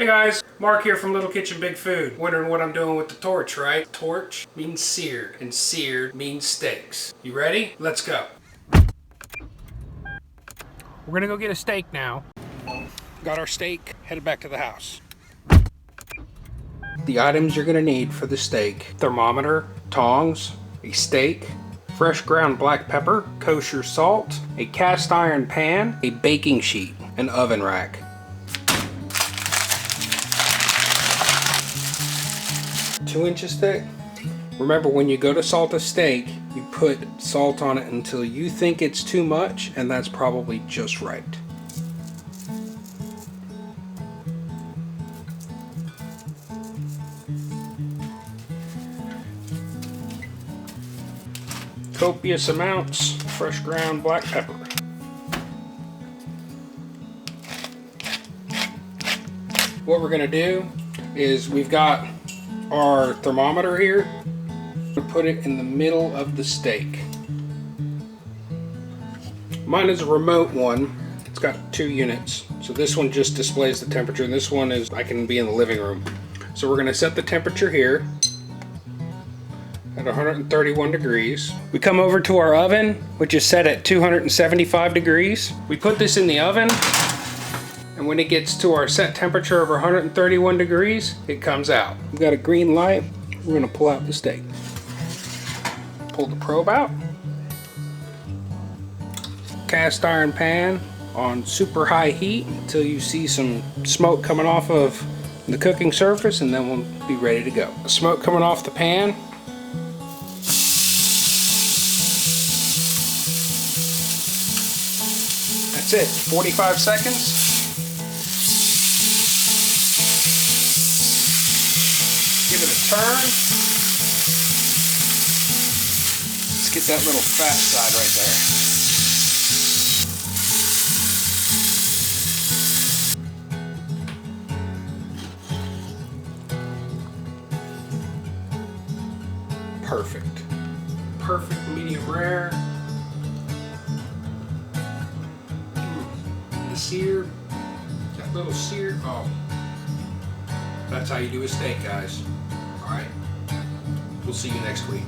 guys, Mark here from Little Kitchen Big Food. Wondering what I'm doing with the torch, right? Torch means seared, and seared means steaks. You ready? Let's go. We're gonna go get a steak now. Got our steak, headed back to the house. The items you're gonna need for the steak: thermometer, tongs, a steak, fresh ground black pepper, kosher salt, a cast iron pan, a baking sheet, an oven rack. 2 inches thick. Remember, when you go to salt a steak, you put salt on it until you think it's too much, and that's probably just right. Copious amounts fresh ground black pepper. What we're gonna do is, we've got our thermometer here. We'll put it in the middle of the steak. Mine is a remote one. It's got 2 units. So this one just displays the temperature, and this one is, I can be in the living room. So we're gonna set the temperature here at 131 degrees. We come over to our oven, which is set at 275 degrees. We put this in the oven, and when it gets to our set temperature of 131 degrees, it comes out. We've got a green light. We're gonna pull out the steak. Pull the probe out. Cast iron pan on super high heat until you see some smoke coming off of the cooking surface, and then we'll be ready to go. Smoke coming off the pan. That's it, 45 seconds. Give it a turn. Let's get that little fat side right there. Perfect. Perfect medium rare. The sear, that little sear, oh. That's how you do a steak, guys. Alright, we'll see you next week.